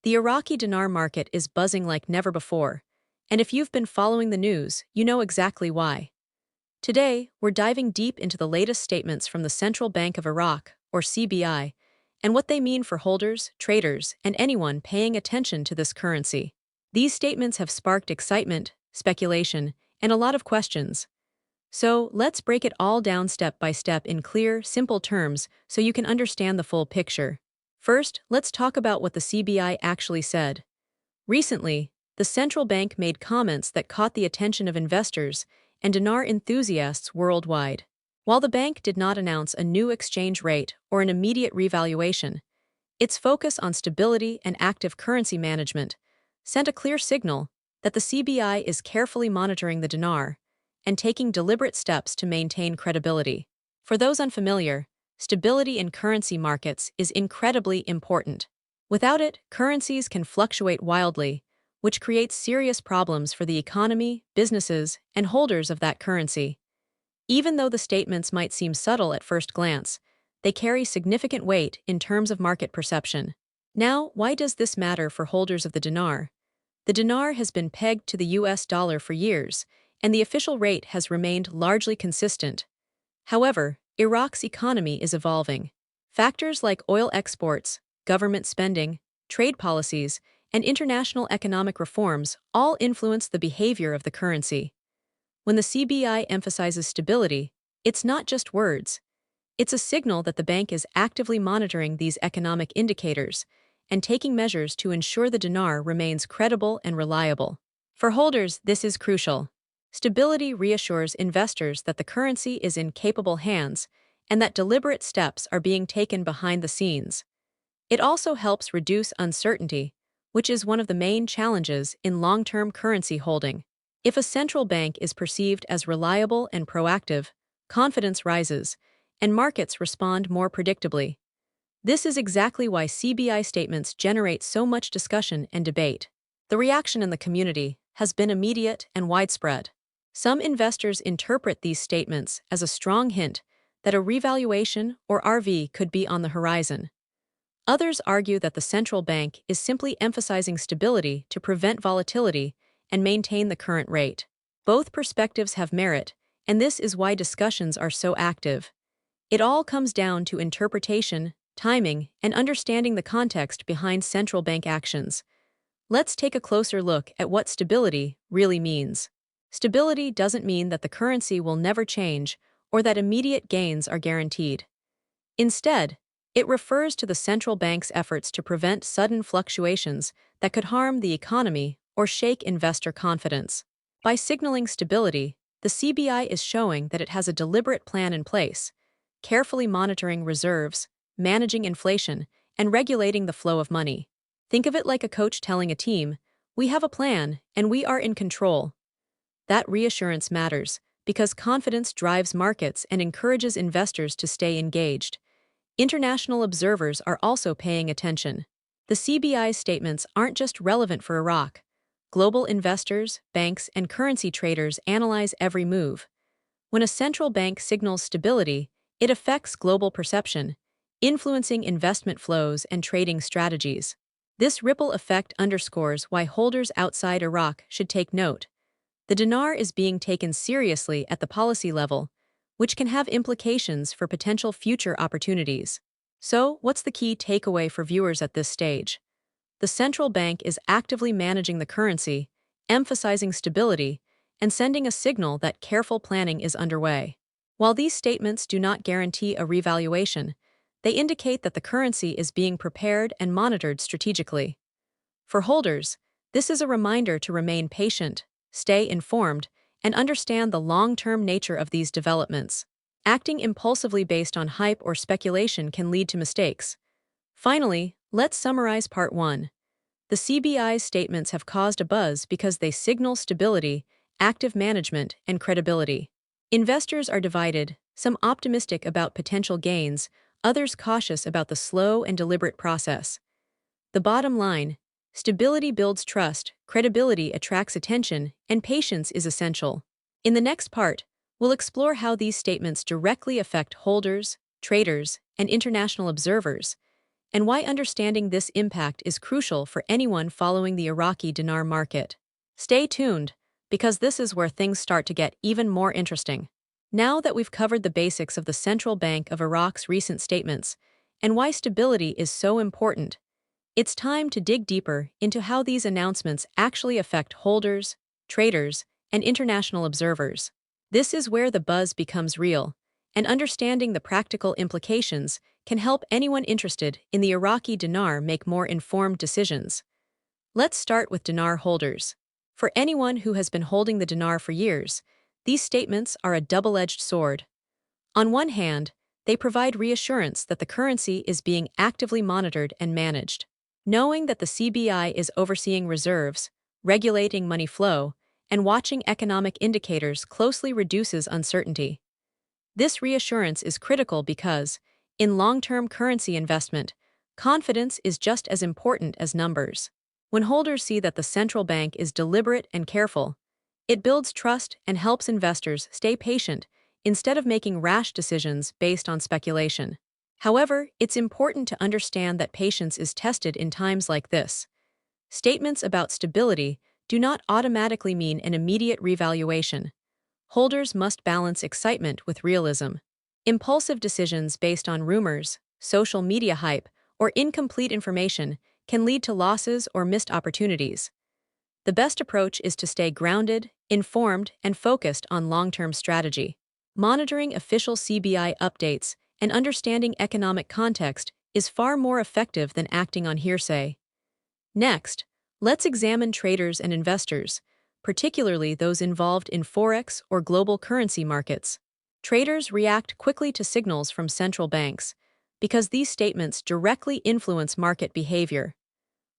The Iraqi dinar market is buzzing like never before, and if you've been following the news, you know exactly why. Today, we're diving deep into the latest statements from the Central Bank of Iraq, or CBI, and what they mean for holders, traders, and anyone paying attention to this currency. These statements have sparked excitement, speculation, and a lot of questions. So, let's break it all down step by step in clear, simple terms so you can understand the full picture. First, let's talk about what the CBI actually said. Recently, the central bank made comments that caught the attention of investors and dinar enthusiasts worldwide. While the bank did not announce a new exchange rate or an immediate revaluation, its focus on stability and active currency management sent a clear signal that the CBI is carefully monitoring the dinar and taking deliberate steps to maintain credibility. For those unfamiliar, stability in currency markets is incredibly important. Without it, currencies can fluctuate wildly, which creates serious problems for the economy, businesses, and holders of that currency. Even though the statements might seem subtle at first glance, they carry significant weight in terms of market perception. Now, why does this matter for holders of the dinar? The dinar has been pegged to the US dollar for years, and the official rate has remained largely consistent. However, Iraq's economy is evolving. Factors like oil exports, government spending, trade policies, and international economic reforms all influence the behavior of the currency. When the CBI emphasizes stability, it's not just words. It's a signal that the bank is actively monitoring these economic indicators and taking measures to ensure the dinar remains credible and reliable. For holders, this is crucial. Stability reassures investors that the currency is in capable hands and that deliberate steps are being taken behind the scenes. It also helps reduce uncertainty, which is one of the main challenges in long-term currency holding. If a central bank is perceived as reliable and proactive, confidence rises, and markets respond more predictably. This is exactly why CBI statements generate so much discussion and debate. The reaction in the community has been immediate and widespread. Some investors interpret these statements as a strong hint that a revaluation or RV could be on the horizon. Others argue that the central bank is simply emphasizing stability to prevent volatility and maintain the current rate. Both perspectives have merit, and this is why discussions are so active. It all comes down to interpretation, timing, and understanding the context behind central bank actions. Let's take a closer look at what stability really means. Stability doesn't mean that the currency will never change or that immediate gains are guaranteed. Instead, it refers to the central bank's efforts to prevent sudden fluctuations that could harm the economy or shake investor confidence. By signaling stability, the CBI is showing that it has a deliberate plan in place, carefully monitoring reserves, managing inflation, and regulating the flow of money. Think of it like a coach telling a team, "We have a plan, and we are in control." That reassurance matters because confidence drives markets and encourages investors to stay engaged. International observers are also paying attention. The CBI's statements aren't just relevant for Iraq. Global investors, banks, and currency traders analyze every move. When a central bank signals stability, it affects global perception, influencing investment flows and trading strategies. This ripple effect underscores why holders outside Iraq should take note. The dinar is being taken seriously at the policy level, which can have implications for potential future opportunities. So, what's the key takeaway for viewers at this stage? The central bank is actively managing the currency, emphasizing stability, and sending a signal that careful planning is underway. While these statements do not guarantee a revaluation, they indicate that the currency is being prepared and monitored strategically. For holders, this is a reminder to remain patient, stay informed, and understand the long-term nature of these developments. Acting impulsively based on hype or speculation can lead to mistakes. Finally, let's summarize Part 1. The CBI's statements have caused a buzz because they signal stability, active management, and credibility. Investors are divided, some optimistic about potential gains, others cautious about the slow and deliberate process. The bottom line: stability builds trust, credibility attracts attention, and patience is essential. In the next part, we'll explore how these statements directly affect holders, traders, and international observers, and why understanding this impact is crucial for anyone following the Iraqi dinar market. Stay tuned, because this is where things start to get even more interesting. Now that we've covered the basics of the Central Bank of Iraq's recent statements and why stability is so important, it's time to dig deeper into how these announcements actually affect holders, traders, and international observers. This is where the buzz becomes real, and understanding the practical implications can help anyone interested in the Iraqi dinar make more informed decisions. Let's start with dinar holders. For anyone who has been holding the dinar for years, these statements are a double-edged sword. On one hand, they provide reassurance that the currency is being actively monitored and managed. Knowing that the CBI is overseeing reserves, regulating money flow, and watching economic indicators closely reduces uncertainty. This reassurance is critical because, in long-term currency investment, confidence is just as important as numbers. When holders see that the central bank is deliberate and careful, it builds trust and helps investors stay patient instead of making rash decisions based on speculation. However, it's important to understand that patience is tested in times like this. Statements about stability do not automatically mean an immediate revaluation. Holders must balance excitement with realism. Impulsive decisions based on rumors, social media hype, or incomplete information can lead to losses or missed opportunities. The best approach is to stay grounded, informed, and focused on long-term strategy. Monitoring official CBI updates and understanding economic context is far more effective than acting on hearsay. Next, let's examine traders and investors, particularly those involved in forex or global currency markets. Traders react quickly to signals from central banks because these statements directly influence market behavior.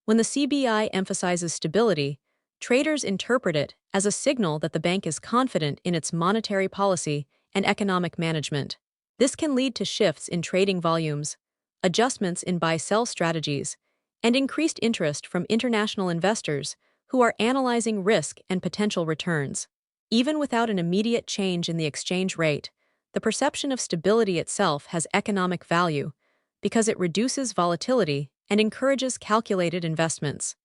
When the CBI emphasizes stability, traders interpret it as a signal that the bank is confident in its monetary policy and economic management. This can lead to shifts in trading volumes, adjustments in buy-sell strategies, and increased interest from international investors who are analyzing risk and potential returns. Even without an immediate change in the exchange rate, the perception of stability itself has economic value because it reduces volatility and encourages calculated investments.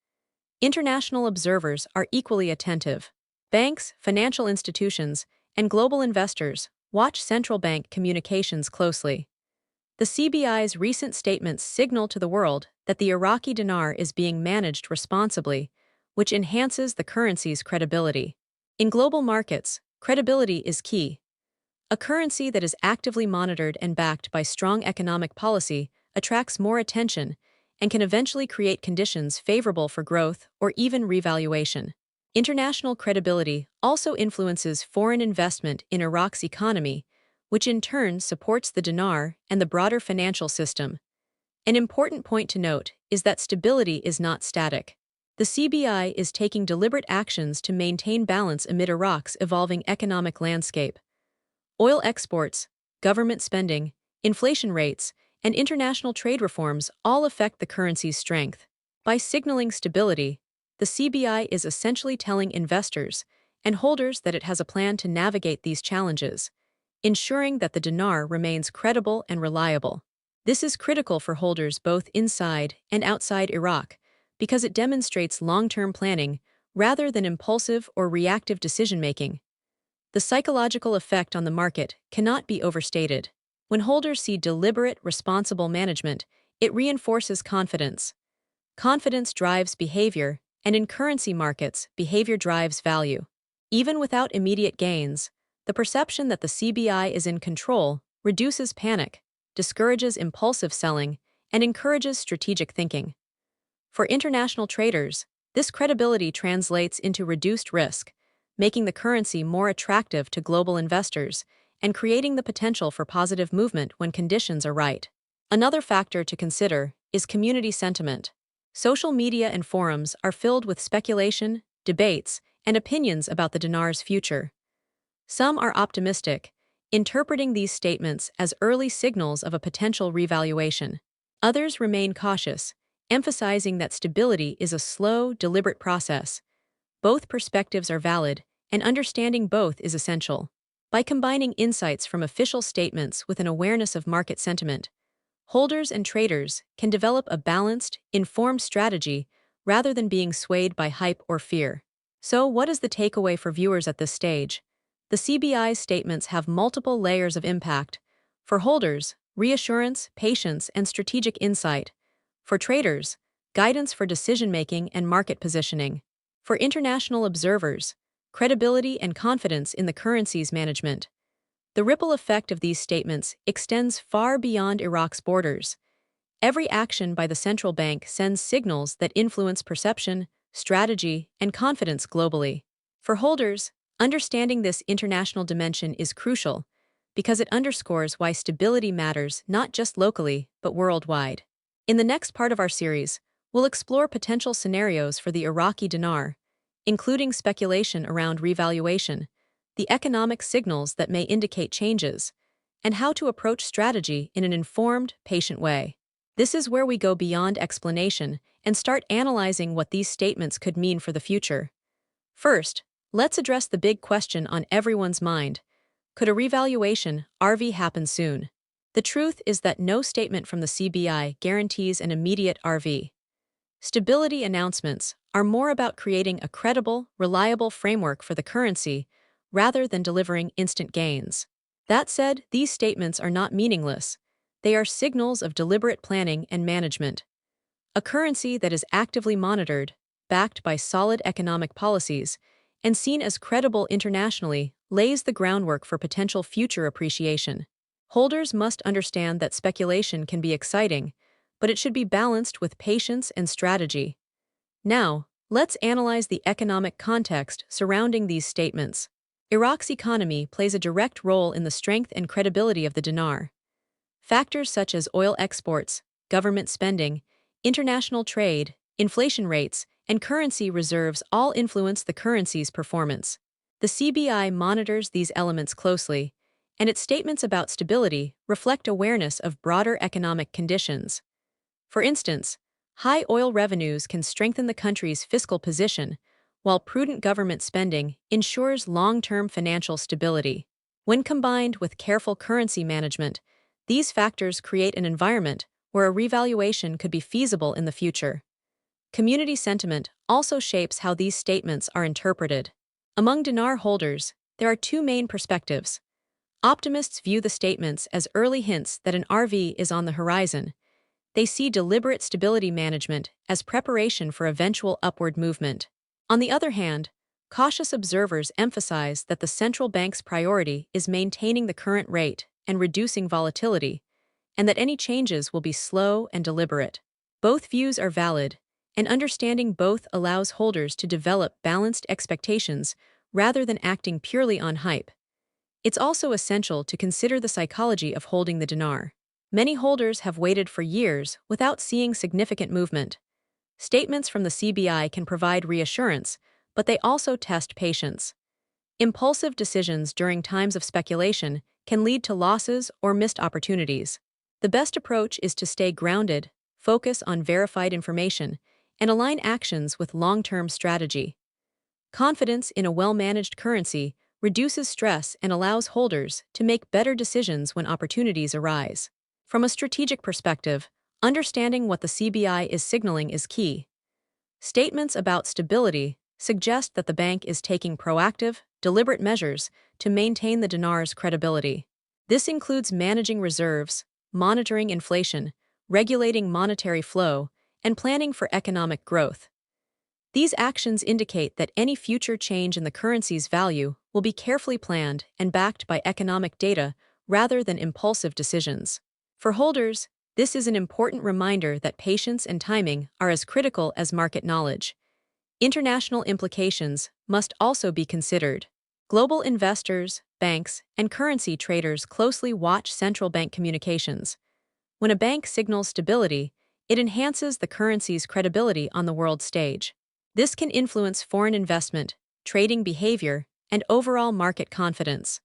International observers are equally attentive. Banks, financial institutions, and global investors watch central bank communications closely. The CBI's recent statements signal to the world that the Iraqi dinar is being managed responsibly, which enhances the currency's credibility. In global markets, credibility is key. A currency that is actively monitored and backed by strong economic policy attracts more attention and can eventually create conditions favorable for growth or even revaluation. International credibility also influences foreign investment in Iraq's economy, which in turn supports the dinar and the broader financial system. An important point to note is that stability is not static. The CBI is taking deliberate actions to maintain balance amid Iraq's evolving economic landscape. Oil exports, government spending, inflation rates, and international trade reforms all affect the currency's strength. By signaling stability, the CBI is essentially telling investors and holders that it has a plan to navigate these challenges, ensuring that the dinar remains credible and reliable. This is critical for holders both inside and outside Iraq because it demonstrates long-term planning rather than impulsive or reactive decision-making. The psychological effect on the market cannot be overstated. When holders see deliberate, responsible management, it reinforces confidence. Confidence drives behavior, and in currency markets, behavior drives value. Even without immediate gains, the perception that the CBI is in control reduces panic, discourages impulsive selling, and encourages strategic thinking. For international traders, this credibility translates into reduced risk, making the currency more attractive to global investors and creating the potential for positive movement when conditions are right. Another factor to consider is community sentiment. Social media and forums are filled with speculation, debates, and opinions about the dinar's future. Some are optimistic, interpreting these statements as early signals of a potential revaluation. Others remain cautious, emphasizing that stability is a slow, deliberate process. Both perspectives are valid, and understanding both is essential. By combining insights from official statements with an awareness of market sentiment, holders and traders can develop a balanced, informed strategy rather than being swayed by hype or fear. So, what is the takeaway for viewers at this stage? The CBI's statements have multiple layers of impact. For holders, reassurance, patience, and strategic insight. For traders, guidance for decision-making and market positioning. For international observers, credibility and confidence in the currency's management. The ripple effect of these statements extends far beyond Iraq's borders. Every action by the central bank sends signals that influence perception, strategy, and confidence globally. For holders, understanding this international dimension is crucial because it underscores why stability matters not just locally, but worldwide. In the next part of our series, we'll explore potential scenarios for the Iraqi dinar, including speculation around revaluation, the economic signals that may indicate changes, and how to approach strategy in an informed, patient way. This is where we go beyond explanation and start analyzing what these statements could mean for the future. First, let's address the big question on everyone's mind. Could a revaluation (RV) happen soon? The truth is that no statement from the CBI guarantees an immediate RV. Stability announcements are more about creating a credible, reliable framework for the currency rather than delivering instant gains. That said, these statements are not meaningless. They are signals of deliberate planning and management. A currency that is actively monitored, backed by solid economic policies, and seen as credible internationally lays the groundwork for potential future appreciation. Holders must understand that speculation can be exciting, but it should be balanced with patience and strategy. Now, let's analyze the economic context surrounding these statements. Iraq's economy plays a direct role in the strength and credibility of the dinar. Factors such as oil exports, government spending, international trade, inflation rates, and currency reserves all influence the currency's performance. The CBI monitors these elements closely, and its statements about stability reflect awareness of broader economic conditions. For instance, high oil revenues can strengthen the country's fiscal position, while prudent government spending ensures long-term financial stability. When combined with careful currency management, these factors create an environment where a revaluation could be feasible in the future. Community sentiment also shapes how these statements are interpreted. Among dinar holders, there are two main perspectives. Optimists view the statements as early hints that an RV is on the horizon. They see deliberate stability management as preparation for eventual upward movement. On the other hand, cautious observers emphasize that the central bank's priority is maintaining the current rate and reducing volatility, and that any changes will be slow and deliberate. Both views are valid, and understanding both allows holders to develop balanced expectations rather than acting purely on hype. It's also essential to consider the psychology of holding the dinar. Many holders have waited for years without seeing significant movement. Statements from the CBI can provide reassurance, but they also test patience. Impulsive decisions during times of speculation can lead to losses or missed opportunities. The best approach is to stay grounded, focus on verified information, and align actions with long-term strategy. Confidence in a well-managed currency reduces stress and allows holders to make better decisions when opportunities arise. From a strategic perspective, understanding what the CBI is signaling is key. Statements about stability suggest that the bank is taking proactive, deliberate measures to maintain the dinar's credibility. This includes managing reserves, monitoring inflation, regulating monetary flow, and planning for economic growth. These actions indicate that any future change in the currency's value will be carefully planned and backed by economic data rather than impulsive decisions. For holders, this is an important reminder that patience and timing are as critical as market knowledge. International implications must also be considered. Global investors, banks, and currency traders closely watch central bank communications. When a bank signals stability, it enhances the currency's credibility on the world stage. This can influence foreign investment, trading behavior, and overall market confidence.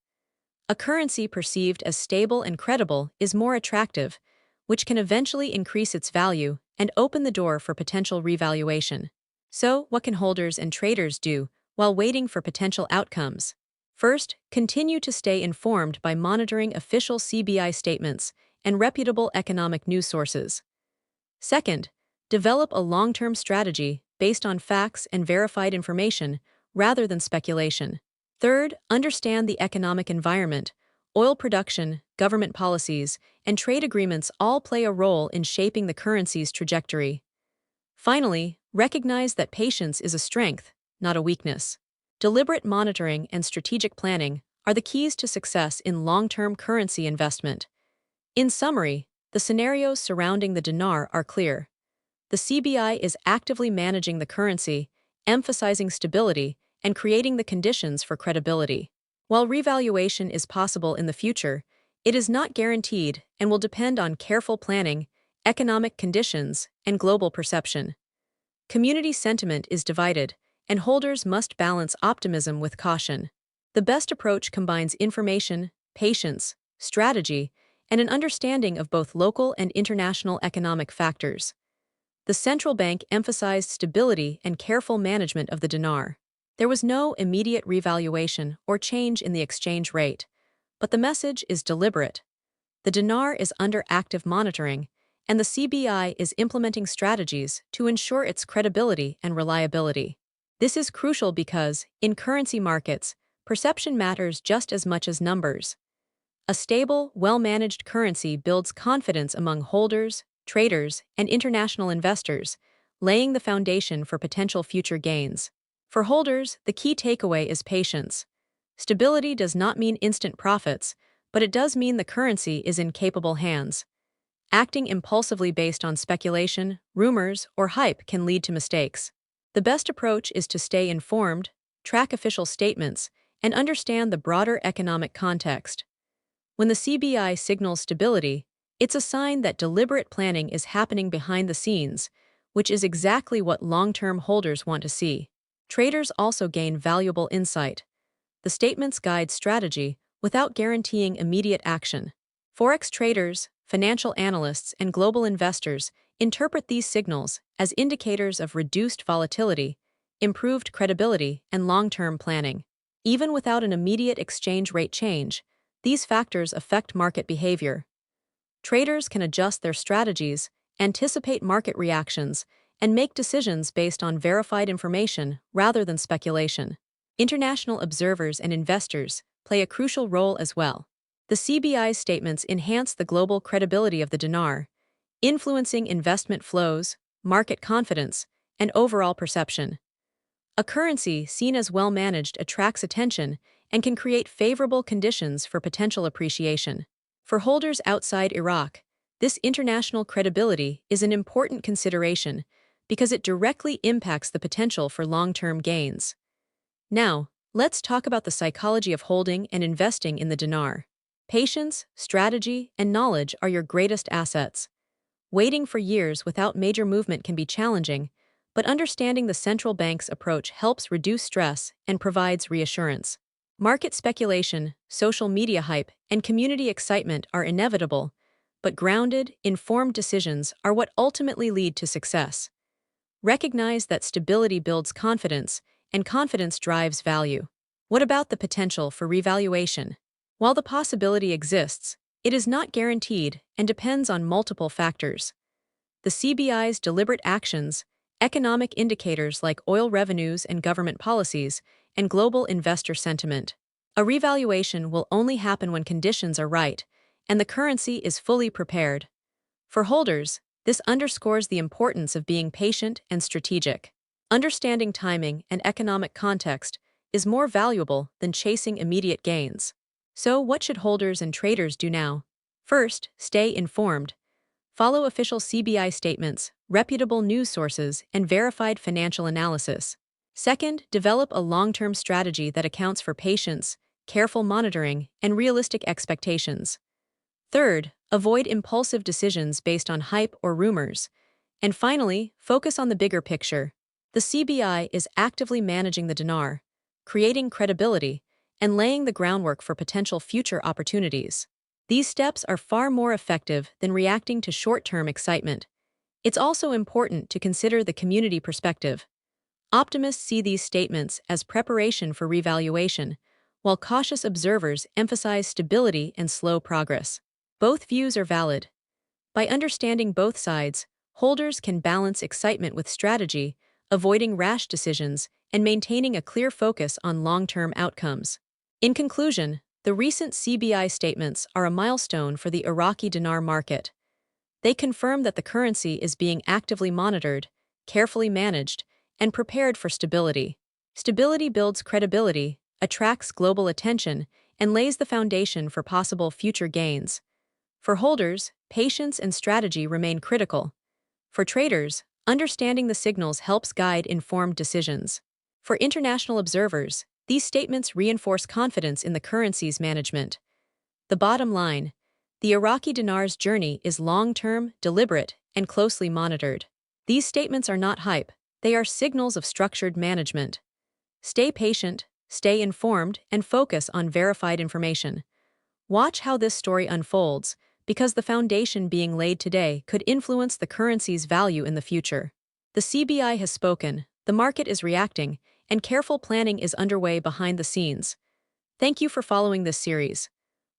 A currency perceived as stable and credible is more attractive, which can eventually increase its value and open the door for potential revaluation. So, what can holders and traders do while waiting for potential outcomes? First, continue to stay informed by monitoring official CBI statements and reputable economic news sources. Second, develop a long-term strategy based on facts and verified information rather than speculation. Third, understand the economic environment. Oil production, government policies, and trade agreements all play a role in shaping the currency's trajectory. Finally, recognize that patience is a strength, not a weakness. Deliberate monitoring and strategic planning are the keys to success in long-term currency investment. In summary, the scenarios surrounding the dinar are clear. The CBI is actively managing the currency, emphasizing stability, and creating the conditions for credibility. While revaluation is possible in the future, it is not guaranteed and will depend on careful planning, economic conditions, and global perception. Community sentiment is divided, and holders must balance optimism with caution. The best approach combines information, patience, strategy, and an understanding of both local and international economic factors. The central bank emphasized stability and careful management of the dinar. There was no immediate revaluation or change in the exchange rate, but the message is deliberate. The dinar is under active monitoring, and the CBI is implementing strategies to ensure its credibility and reliability. This is crucial because, in currency markets, perception matters just as much as numbers. A stable, well-managed currency builds confidence among holders, traders, and international investors, laying the foundation for potential future gains. For holders, the key takeaway is patience. Stability does not mean instant profits, but it does mean the currency is in capable hands. Acting impulsively based on speculation, rumors, or hype can lead to mistakes. The best approach is to stay informed, track official statements, and understand the broader economic context. When the CBI signals stability, it's a sign that deliberate planning is happening behind the scenes, which is exactly what long-term holders want to see. Traders also gain valuable insight. The statements guide strategy without guaranteeing immediate action. Forex traders, financial analysts, and global investors interpret these signals as indicators of reduced volatility, improved credibility, and long-term planning. Even without an immediate exchange rate change, these factors affect market behavior. Traders can adjust their strategies, anticipate market reactions, and make decisions based on verified information rather than speculation. International observers and investors play a crucial role as well. The CBI's statements enhance the global credibility of the dinar, influencing investment flows, market confidence, and overall perception. A currency seen as well-managed attracts attention and can create favorable conditions for potential appreciation. For holders outside Iraq, this international credibility is an important consideration because it directly impacts the potential for long-term gains. Now, let's talk about the psychology of holding and investing in the dinar. Patience, strategy, and knowledge are your greatest assets. Waiting for years without major movement can be challenging, but understanding the central bank's approach helps reduce stress and provides reassurance. Market speculation, social media hype, and community excitement are inevitable, but grounded, informed decisions are what ultimately lead to success. Recognize that stability builds confidence, and confidence drives value. What about the potential for revaluation? While the possibility exists, it is not guaranteed and depends on multiple factors. The CBI's deliberate actions, economic indicators like oil revenues and government policies, and global investor sentiment. A revaluation will only happen when conditions are right, and the currency is fully prepared. For holders, this underscores the importance of being patient and strategic. Understanding timing and economic context is more valuable than chasing immediate gains. So, what should holders and traders do now? First, stay informed. Follow official CBI statements, reputable news sources, and verified financial analysis. Second, develop a long-term strategy that accounts for patience, careful monitoring, and realistic expectations. Third, avoid impulsive decisions based on hype or rumors. And finally, focus on the bigger picture. The CBI is actively managing the dinar, creating credibility, and laying the groundwork for potential future opportunities. These steps are far more effective than reacting to short-term excitement. It's also important to consider the community perspective. Optimists see these statements as preparation for revaluation, while cautious observers emphasize stability and slow progress. Both views are valid. By understanding both sides, holders can balance excitement with strategy, avoiding rash decisions, and maintaining a clear focus on long-term outcomes. In conclusion, the recent CBI statements are a milestone for the Iraqi dinar market. They confirm that the currency is being actively monitored, carefully managed, and prepared for stability. Stability builds credibility, attracts global attention, and lays the foundation for possible future gains. For holders, patience and strategy remain critical. For traders, understanding the signals helps guide informed decisions. For international observers, these statements reinforce confidence in the currency's management. The bottom line: the Iraqi dinar's journey is long-term, deliberate, and closely monitored. These statements are not hype, they are signals of structured management. Stay patient, stay informed, and focus on verified information. Watch how this story unfolds, because the foundation being laid today could influence the currency's value in the future. The CBI has spoken, the market is reacting, and careful planning is underway behind the scenes. Thank you for following this series.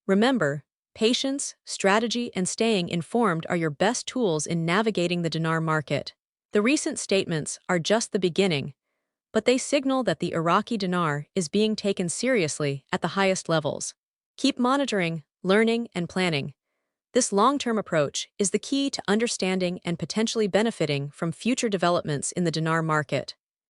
Remember, patience, strategy, and staying informed are your best tools in navigating the dinar market. The recent statements are just the beginning, but they signal that the Iraqi dinar is being taken seriously at the highest levels. Keep monitoring, learning, and planning. This long-term approach is the key to understanding and potentially benefiting from future developments in the dinar market.